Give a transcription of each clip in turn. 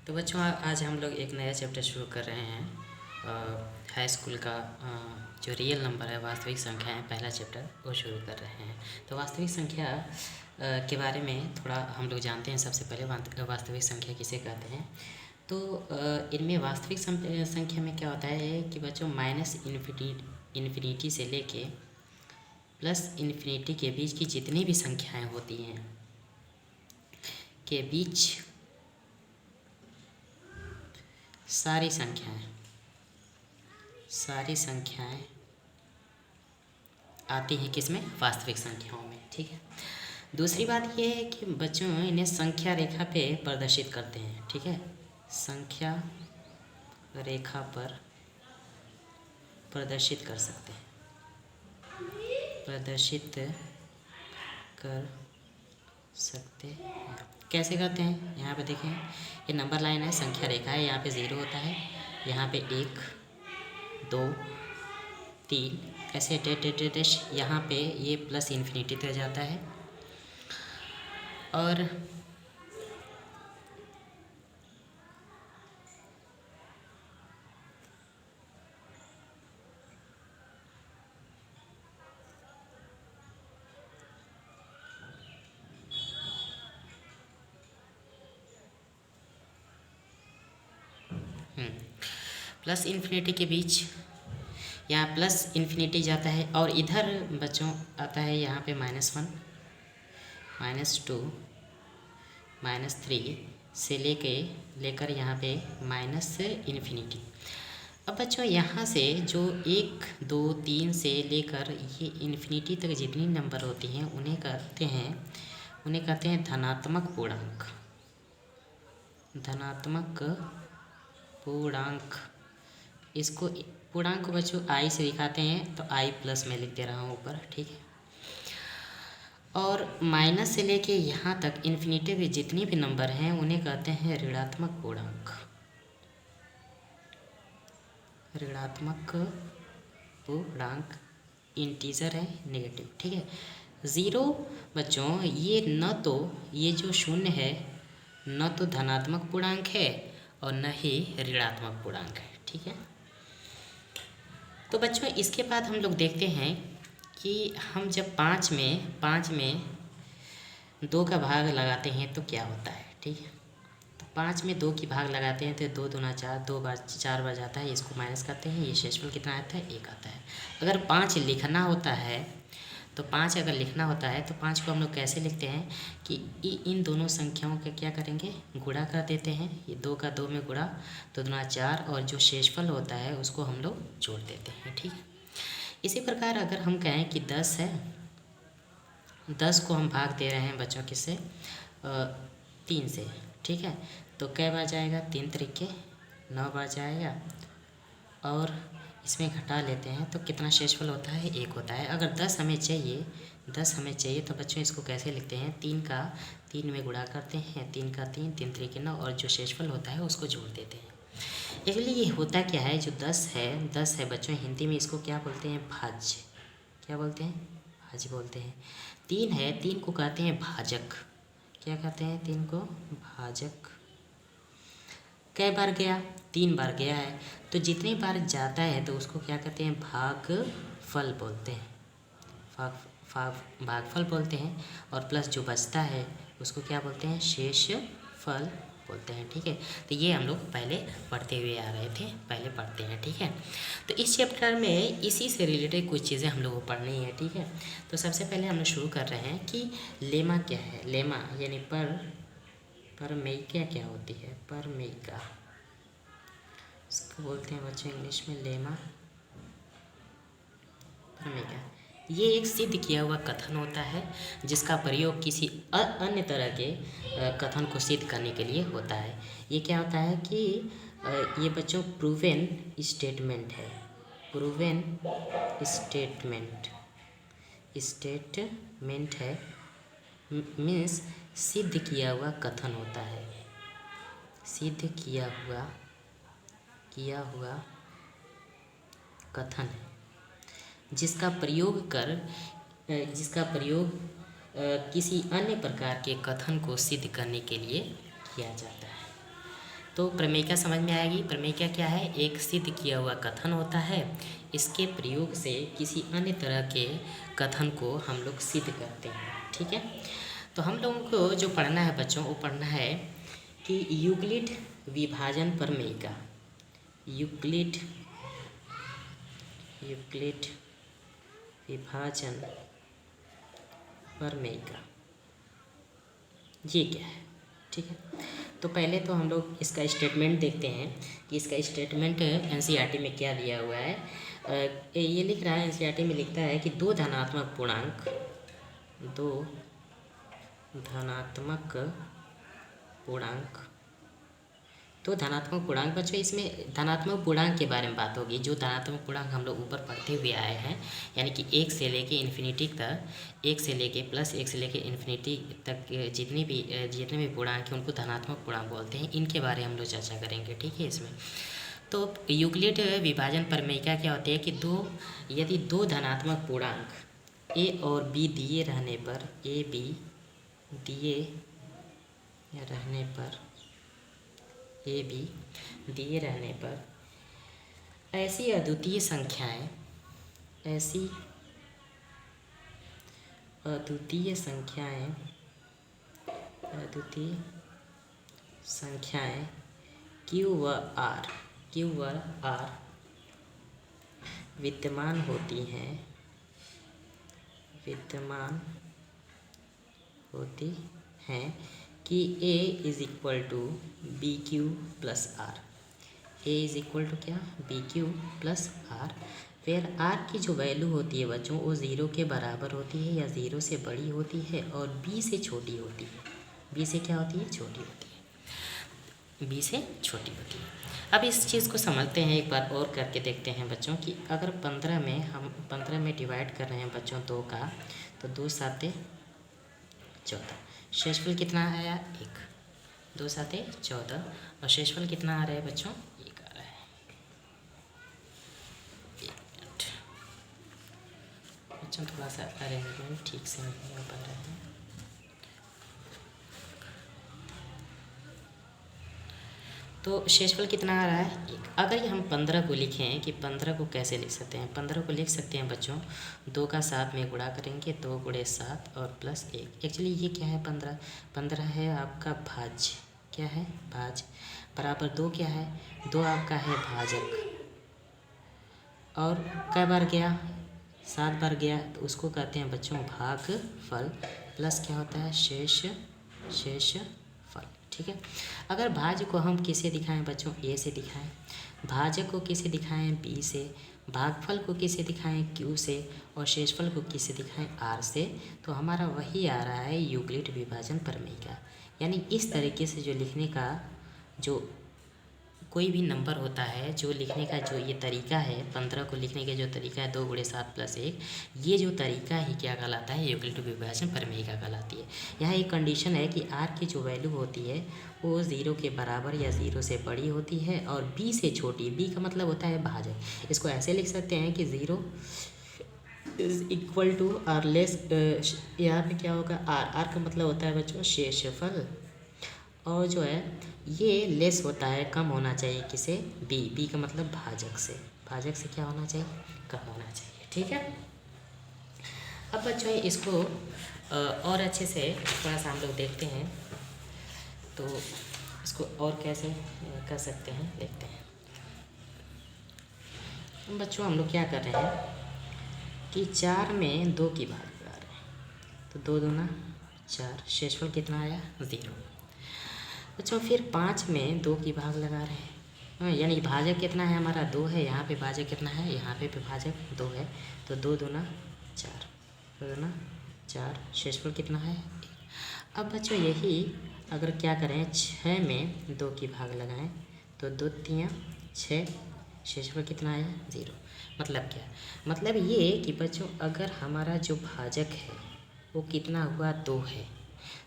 तो बच्चों आज हम लोग एक नया चैप्टर शुरू कर रहे हैं हाई स्कूल का। जो रियल नंबर है, वास्तविक संख्या है, पहला चैप्टर वो शुरू कर रहे हैं। तो वास्तविक संख्या के बारे में थोड़ा हम लोग जानते हैं। सबसे पहले वास्तविक संख्या किसे कहते हैं। तो इनमें वास्तविक संख्या में क्या होता है कि बच्चों माइनस इन्फिनिटी से लेके प्लस इन्फिनिटी के बीच की जितनी भी संख्याएं होती हैं के बीच सारी संख्याएं आती हैं किसमें, वास्तविक संख्याओं में। ठीक है। दूसरी बात ये है कि बच्चों इन्हें संख्या रेखा पे प्रदर्शित करते हैं। ठीक है, संख्या रेखा पर प्रदर्शित कर सकते हैं, प्रदर्शित कर सकते हैं। कैसे करते हैं, यहाँ पे देखें, ये नंबर लाइन है, संख्या रेखा है, यहाँ पे 0 होता है, यहाँ पे 1 2 3 ऐसे डैश, यहाँ पे ये प्लस इन्फिनिटी तक जाता है। और प्लस इन्फिनिटी के बीच यहाँ प्लस इन्फिनिटी जाता है, और इधर बच्चों आता है यहाँ पे -1 -2 -3 से लेकर यहाँ पे माइनस इन्फिनिटी। अब बच्चों यहाँ से जो 1 2 3 से लेकर ये इन्फिनिटी तक जितनी नंबर होती हैं उन्हें कहते हैं धनात्मक पूर्णांक। धनात्मक पूर्णांक, इसको पूर्णांक को बच्चों आई से दिखाते हैं, तो आई प्लस में लिख दे रहा हूँ ऊपर। ठीक है। और माइनस से लेके यहाँ तक इन्फिनिटी के जितनी भी नंबर हैं उन्हें कहते हैं ऋणात्मक पूर्णांक। ऋणात्मक पूर्णांक इंटीजर है, नेगेटिव। ठीक है। 0 बच्चों ये न तो ये जो शून्य है न तो धनात्मक पूर्णांक है और न ही ऋणात्मक पूर्णांक है। ठीक है। तो बच्चों इसके बाद हम लोग देखते हैं कि हम जब 5 में 2 का भाग लगाते हैं तो क्या होता है। ठीक है। तो 5 में 2 की भाग लगाते हैं तो 2 दूना 4, 2 बार 4 बार जाता है, इसको माइनस करते हैं, ये शेषफल कितना आता है, 1 आता है। अगर 5 लिखना होता है तो 5 अगर लिखना होता है तो 5 को हम लोग कैसे लिखते हैं कि इन दोनों संख्याओं का क्या करेंगे, गुणा कर देते हैं। ये 2 का 2 में गुणा, 2 दूना 4, और जो शेषफल होता है उसको हम लोग जोड़ देते हैं। ठीक है। इसी प्रकार अगर हम कहें कि 10 है, 10 को हम भाग दे रहे हैं बच्चों किससे, 3 से। ठीक है। तो कै बार जाएगा, 3 तरीके 9 बार जाएगा, और इसमें घटा लेते हैं तो कितना शेषफल होता है, 1 होता है। अगर 10 हमें चाहिए तो बच्चों इसको कैसे लिखते हैं, 3 का 3 में गुणा करते हैं, 3 का 3, 3 तरीके 9, और जो शेषफल होता है उसको जोड़ देते हैं। इसलिए ये होता क्या है, जो 10 है बच्चों, हिंदी में इसको क्या बोलते हैं, भाज्य। क्या बोलते हैं, भाज्य बोलते हैं। 3 है, 3 को कहते हैं भाजक। क्या कहते हैं, 3 को भाजक। कै बार गया, 3 बार गया है, तो जितनी बार जाता है तो उसको क्या कहते हैं, भागफल बोलते हैं। भागफल बोलते हैं। और प्लस जो बचता है उसको क्या बोलते हैं, शेषफल बोलते हैं। ठीक है। तो ये हम लोग पहले पढ़ते हुए आ रहे थे, पहले पढ़ते हैं। ठीक है। तो इस चैप्टर में इसी से रिलेटेड कुछ चीज़ें हम लोग को पढ़नी है। ठीक है। तो सबसे पहले हम लोग शुरू कर रहे हैं कि लेमा क्या है। लेमा यानी परमेयिका क्या होती है, परमेयिका इसको बोलते हैं बच्चों इंग्लिश में लेमा, परमेयिका। ये एक सिद्ध किया हुआ कथन होता है जिसका प्रयोग किसी अन्य तरह के कथन को सिद्ध करने के लिए होता है। ये क्या होता है कि ये बच्चों प्रूवन स्टेटमेंट है। प्रूवन स्टेटमेंट है, मीन्स सिद्ध किया हुआ कथन होता है। सिद्ध किया हुआ कथन है जिसका प्रयोग किसी अन्य प्रकार के कथन को सिद्ध करने के लिए किया जाता है। तो प्रमेयिका समझ में आएगी। प्रमेयिका क्या है? एक सिद्ध किया हुआ कथन होता है, इसके प्रयोग से किसी अन्य तरह के कथन को हम लोग सिद्ध करते हैं। ठीक है, तो हम लोगों को जो पढ़ना है बच्चों, वो पढ़ना है कि यूक्लिड विभाजन प्रमेयिका, यूक्लिड विभाजन प्रमेयिका ये क्या है। ठीक है, तो पहले तो हम लोग इसका स्टेटमेंट देखते हैं कि इसका स्टेटमेंट एनसीईआरटी में क्या दिया हुआ है। ये लिख रहा है, एनसीईआरटी में लिखता है कि दो धनात्मक पूर्णांक बच्चों, इसमें धनात्मक पूर्णांक के बारे में बात होगी। जो धनात्मक पूर्णांक हम लोग ऊपर पढ़ते हुए आए हैं, यानी कि 1 से लेके इन्फिनिटी तक, 1 से लेके प्लस 1 से लेके इन्फिनिटी तक जितने भी पूर्णांक हैं उनको धनात्मक पूर्णांक बोलते हैं। इनके बारे में हम लोग चर्चा करेंगे। ठीक है, इसमें तो यूक्लिड विभाजन प्रमेयिका क्या होती है कि यदि दो धनात्मक पूर्णांक ए और बी दिए रहने पर, ए बी दिए रहने पर ऐसी अद्वितीय संख्याएं Q व R विद्यमान होती हैं कि A is equal to B Q plus R. A is equal to क्या? B Q plus R. फिर आर की जो वैल्यू होती है बच्चों, वो 0 के बराबर होती है या 0 से बड़ी होती है और बी से छोटी होती है। बी से क्या होती है? छोटी होती है। बी से छोटी होती है। अब इस चीज़ को समझते हैं, एक बार और करके देखते हैं बच्चों कि अगर 15 में डिवाइड कर रहे हैं बच्चों 2 का, तो 2 साते 14। शेषफल कितना आया? 1। 2 साते 14 और शेषफल कितना आ रहा है बच्चों? 1 आ रहा है। 1 मिनट बच्चों, थोड़ा सा अरेंजमेंट ठीक से नहीं हो पा रहा है। तो शेषफल कितना आ रहा है? 1। अगर हम 15 को लिखें कि 15 को कैसे लिख सकते हैं? 15 को लिख सकते हैं बच्चों, 2 का 7 में गुणा करेंगे, 2 गुणे 7 और प्लस 1। एक्चुअली ये क्या है? 15 है आपका भाज्य। क्या है? भाज्य। बराबर 2 क्या है? 2 आपका है भाजक। और कै बार गया? 7 बार गया, तो उसको कहते हैं बच्चों भागफल। प्लस क्या होता है? शेषफल। ठीक है, अगर भाज्य को हम किसे दिखाएं बच्चों? ए से दिखाएं। भाजक को किसे दिखाएं? बी से। भागफल को किसे दिखाएं? क्यू से। और शेषफल को किसे दिखाएं? आर से। तो हमारा वही आ रहा है यूक्लिड विभाजन प्रमेयिका। यानी इस तरीके से जो लिखने का, जो कोई भी नंबर होता है, जो लिखने का जो ये तरीका है, 15 को लिखने का जो तरीका है 2 गुणे 7 प्लस 1, ये जो तरीका ही क्या कहलाता है? यूक्लिड विभाजन प्रमेयिका कहलाती है। यहाँ एक कंडीशन है कि आर की जो वैल्यू होती है वो 0 के बराबर या 0 से बड़ी होती है और बी से छोटी। बी का मतलब होता है भाजक। इसको ऐसे लिख सकते हैं कि 0 is equal to or less, यहाँ पे क्या होगा? आर का मतलब होता है बच्चों शेषफल, और जो है ये लेस होता है, कम होना चाहिए किसे? बी का मतलब भाजक से। भाजक से क्या होना चाहिए? कम होना चाहिए। ठीक है, अब बच्चों इसको और अच्छे से थोड़ा सा हम लोग देखते हैं, तो इसको और कैसे कर सकते हैं देखते हैं। बच्चों हम लोग क्या कर रहे हैं कि 4 में 2 की भाग लगा रहे हैं, तो 2 दूना 4। शेषफल कितना आया? 0। बच्चों फिर 5 में 2 की भाग लगा रहे हैं, यानी भाजक कितना है हमारा? 2 है। यहाँ पे भाजक कितना है? यहाँ पे भाजक 2 है, तो 2 दूना 4। 2 दूना 4। शेषफल कितना है? 1। अब बच्चों यही अगर क्या करें, 6 में 2 की भाग लगाएं, तो 2 तियाँ 6। शेषफल कितना आया? 0। मतलब क्या? मतलब ये कि बच्चों अगर हमारा जो भाजक है वो कितना हुआ? 2 है,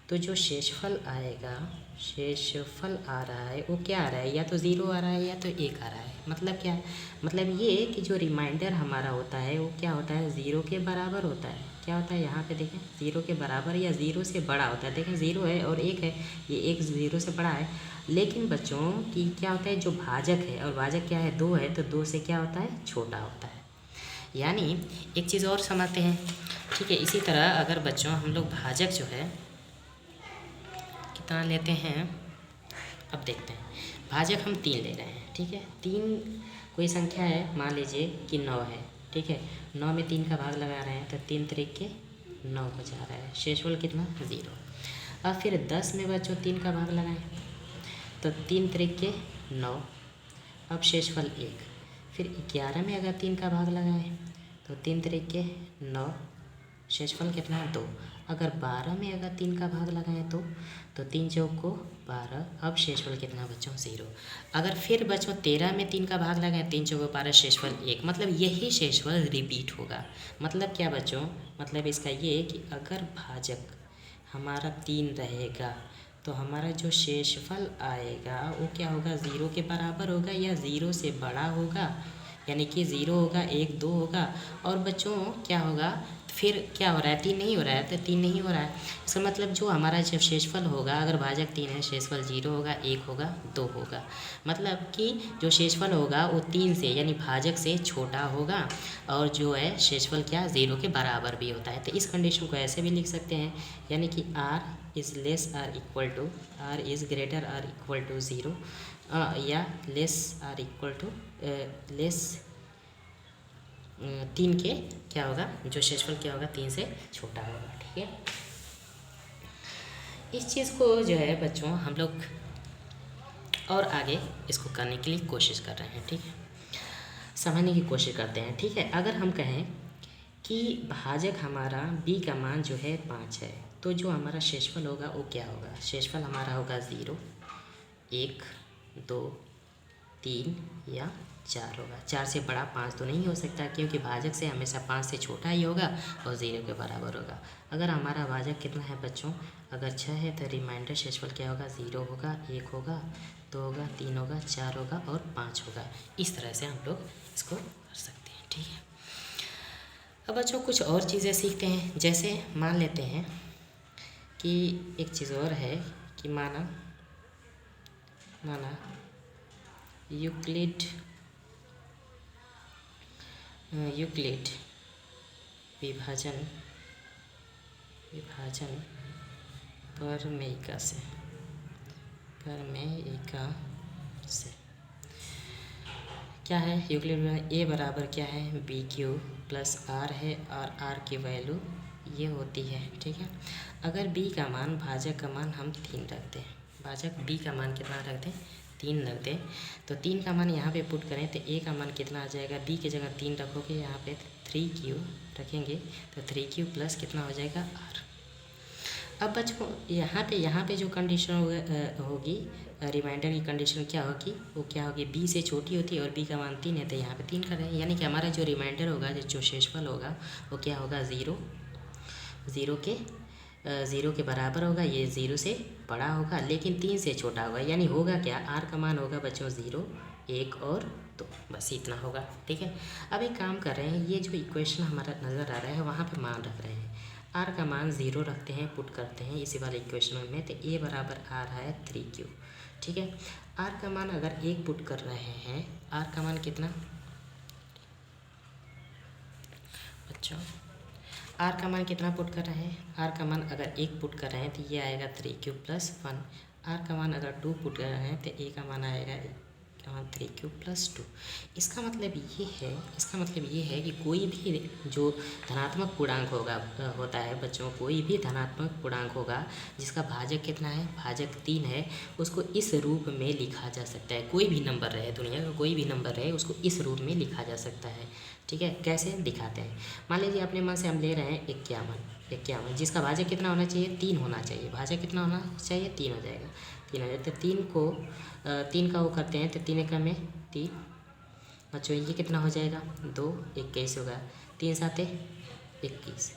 तो जो शेषफल आएगा, शेषफल आ रहा है वो क्या आ रहा है? या तो 0 आ रहा है या तो 1 आ रहा है। मतलब क्या? मतलब ये कि जो रिमाइंडर हमारा होता है वो क्या होता है? 0 के बराबर होता है। क्या होता है यहाँ पे देखें, 0 के बराबर या 0 से बड़ा होता है। देखें 0 है और 1 है, ये 1 0 से बड़ा है। लेकिन बच्चों की क्या होता है, जो भाजक है, और भाजक क्या है 2 है, तो 2 से क्या होता है, छोटा होता है। यानी एक चीज़ और समझते हैं, ठीक है। इसी तरह अगर बच्चों हम लोग भाजक जो है कितना लेते हैं, अब देखते हैं। भाजक हम 3 ले रहे हैं, ठीक है। 3 कोई संख्या है, मान लीजिए कि 9 है, ठीक है। 9 में 3 का भाग लगा रहे हैं तो 3 तरीके 9 बचा रहा है, शेषफल कितना 0। अब फिर 10 में बच्चों 3 का भाग लगाएं तो 3 तरीके 9, अब शेषफल 1। फिर 11 में अगर 3 का भाग लगाएं तो 3 तरीके 9, शेषफल कितना है 2। अगर 12 में अगर 3 का भाग लगाएं तो 3 चौक को 12, अब शेषफल कितना बच्चों 0। अगर फिर बच्चों 13 में 3 का भाग लगाएं, 3 चौक 12, शेषफल 1। मतलब यही शेषफल रिपीट होगा। मतलब क्या बच्चों, मतलब इसका ये कि अगर भाजक हमारा 3 रहेगा तो हमारा जो शेषफल आएगा वो क्या होगा, 0 के बराबर होगा या 0 से बड़ा होगा। यानी कि 0 होगा, 1 2 होगा। और बच्चों क्या होगा, फिर क्या हो रहा है, 3 नहीं हो रहा है, तो 3 नहीं हो रहा है। इसका मतलब जो हमारा जब शेषफल होगा, अगर भाजक 3 है, शेषफल 0 होगा, 1 होगा, 2 होगा। मतलब कि जो शेषफल होगा वो 3 से यानी भाजक से छोटा होगा, और जो है शेषफल क्या 0 के बराबर भी होता है। तो इस कंडीशन को ऐसे भी लिख सकते हैं, यानी कि r is less or equal to, r is greater or equal to 0, या less or equal to less 3 के क्या होगा, जो शेषफल क्या होगा 3 से छोटा होगा, ठीक है। इस चीज़ को जो है बच्चों हम लोग और आगे इसको करने के लिए कोशिश कर रहे हैं, ठीक है। समझने की कोशिश करते हैं, ठीक है। अगर हम कहें कि भाजक हमारा b का मान जो है 5 है, तो जो हमारा शेषफल होगा वो क्या होगा, शेषफल हमारा होगा 0, 1 2 3 या 4 होगा। 4 से बड़ा 5 तो नहीं हो सकता, क्योंकि भाजक से हमेशा 5 से छोटा ही होगा और 0 के बराबर होगा। अगर हमारा भाजक कितना है बच्चों, अगर 6 है तो रिमाइंडर शेषफल क्या होगा, 0 होगा, 1 होगा, 2 होगा, 3 होगा, 4 होगा और 5 होगा। इस तरह से हम लोग इसको कर सकते हैं, ठीक है। अब बच्चों कुछ और चीज़ें सीखते हैं। जैसे मान लेते हैं कि एक चीज़ और है कि माना यूक्लिड विभाजन प्रमेयिका से क्या है, यूक्लिड विभाजन ए बराबर क्या है, बी क्यू प्लस आर है, और आर की वैल्यू ये होती है, ठीक है। अगर बी का मान, भाजक का मान हम 3 रखते हैं, भाजक बी का मान कितना रखते हैं, 3 रखते हैं, तो 3 का मान यहाँ पे पुट करें तो ए का मान कितना आ जाएगा, बी की जगह 3 रखोगे, यहाँ पे 3q रखेंगे तो 3q प्लस कितना हो जाएगा आर। अब बच्चों यहाँ पे जो कंडीशन होगी, रिमाइंडर की कंडीशन क्या होगी, वो क्या होगी, बी से छोटी होती है और बी का मान 3 है, तो यहाँ पे 3 कर रहे हैं। यानी कि हमारा जो रिमाइंडर होगा, जो शेषफल होगा वो क्या होगा, 0 के बराबर होगा, ये 0 से बड़ा होगा लेकिन 3 से छोटा होगा। यानी होगा क्या, आर का मान होगा बच्चों 0, 1 और 2, बस इतना होगा, ठीक है। अब एक काम कर रहे हैं, ये जो इक्वेशन हमारा नज़र आ रहा है वहाँ पे मान रख रहे हैं, आर का मान 0 रखते हैं, पुट करते हैं इसी वाले इक्वेशन में, तो ए बराबर आर है 3q, ठीक है। आर का मान अगर 1 पुट कर रहे हैं, आर का मान कितना बच्चों, आर का मान कितना पुट कर रहे हैं, आर का मान अगर 1 पुट कर रहे हैं तो ये आएगा 3q प्लस 1। आर का मान अगर 2 पुट कर रहे हैं तो ए का मान आएगा 3q प्लस 2। इसका मतलब ये है कि कोई भी जो धनात्मक पूर्णांक होता है बच्चों, कोई भी धनात्मक पूर्णांक होगा जिसका भाजक कितना है, भाजक 3 है, उसको इस रूप में लिखा जा सकता है। कोई भी नंबर रहे, दुनिया का कोई भी नंबर रहे, उसको इस रूप में लिखा जा सकता है, ठीक है। कैसे दिखाते हैं, मान लीजिए अपने मन से हम ले रहे हैं 51, जिसका भाजक कितना होना चाहिए, 3 होना चाहिए, भाजक कितना होना चाहिए, 3 हो जाएगा, 3 हो जाए तो 3 का वो करते हैं तो 3 एकम में 3 बच्चों, ये कितना हो जाएगा 2, 21 होगा, 3 7 21,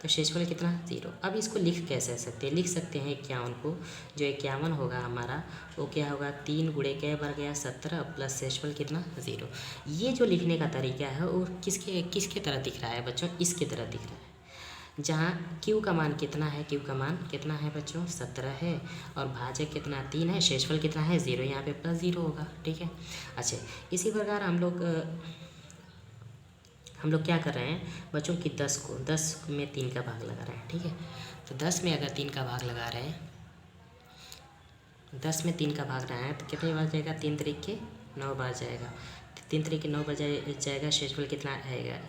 तो शेषफल कितना 0। अब इसको लिख कैसे सकते हैं, लिख सकते हैं 51 को, जो 51 होगा हमारा वो क्या होगा, 3 गुणे क्या बढ़ गया 17 प्लस शेषफल कितना 0। ये जो लिखने का तरीका है वो किसके तरह दिख रहा है बच्चों, इसके तरह दिख रहा है। जहाँ क्यू का मान कितना है, क्यू का मान कितना है बच्चों 17 है, और भाजक कितना 3 है, शेषफल कितना है 0, यहाँ पे प्लस 0 होगा। ठीक है। अच्छा, इसी प्रकार हम लोग क्या कर रहे हैं बच्चों कि 10 में 3 का भाग लगा रहे हैं। ठीक है, तो 10 में अगर 3 का भाग लगा रहे हैं, 10 में 3 का भाग रहे हैं तो कितने बार जाएगा, 3 तरीके 9 बार जाएगा, 3 तरीके 9 बार जाएगा, शेषफल कितना आएगा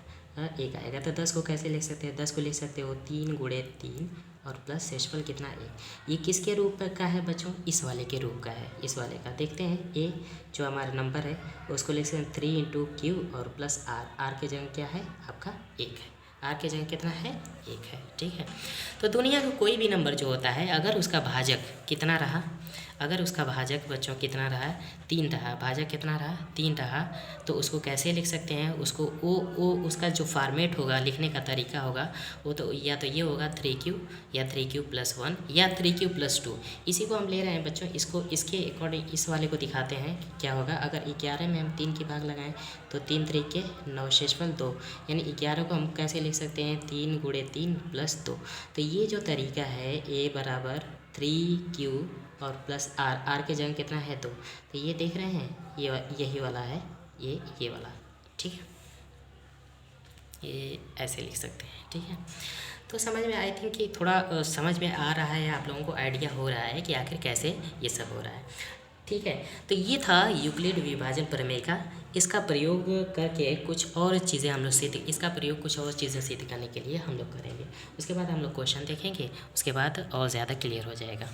1 आएगा। तो 10 को कैसे लिख सकते हैं, 10 को लिख सकते हो 3 गुणे 3 और प्लस शेषफल कितना 1। ये किसके रूप का है बच्चों, इस वाले के रूप का है, इस वाले का। देखते हैं ए जो हमारा नंबर है उसको लिख सकते हैं 3 इंटू क्यू और प्लस आर, आर के जगह क्या है आपका 1 है, आर के जगह कितना है 1 है। ठीक है, तो दुनिया का कोई भी नंबर जो होता है अगर उसका भाजक कितना रहा, अगर उसका भाजक बच्चों कितना रहा 3 रहा, भाजक कितना रहा 3 रहा, तो उसको कैसे लिख सकते हैं, उसको वो उसका जो फॉर्मेट होगा, लिखने का तरीका होगा वो तो या तो ये होगा 3q या 3q + 1 या 3q + 2। इसी को हम ले रहे हैं बच्चों, इसको इसके अकॉर्डिंग इस वाले को दिखाते हैं क्या होगा। अगर 11 में हम 3 के भाग लगाएं तो 3 तरीके 9, शेषफल 2, यानी 11 को हम कैसे लिख सकते हैं 3 गुणे 3 + 2। तो ये जो तरीका है a बराबर 3q और प्लस आर, आर के जगह कितना है 2, तो ये देख रहे हैं ये यही वाला है, ये वाला। ठीक है, ये ऐसे लिख सकते हैं। ठीक है, तो समझ में आई थिंक कि थोड़ा समझ में आ रहा है, आप लोगों को आइडिया हो रहा है कि आखिर कैसे ये सब हो रहा है। ठीक है, तो ये था यूक्लिड विभाजन प्रमेय का। इसका प्रयोग करके कुछ और चीज़ें हम लोग इसका प्रयोग कुछ और चीज़ें सिद्ध करने के लिए हम लोग करेंगे। उसके बाद हम लोग क्वेश्चन देखेंगे, उसके बाद और ज़्यादा क्लियर हो जाएगा।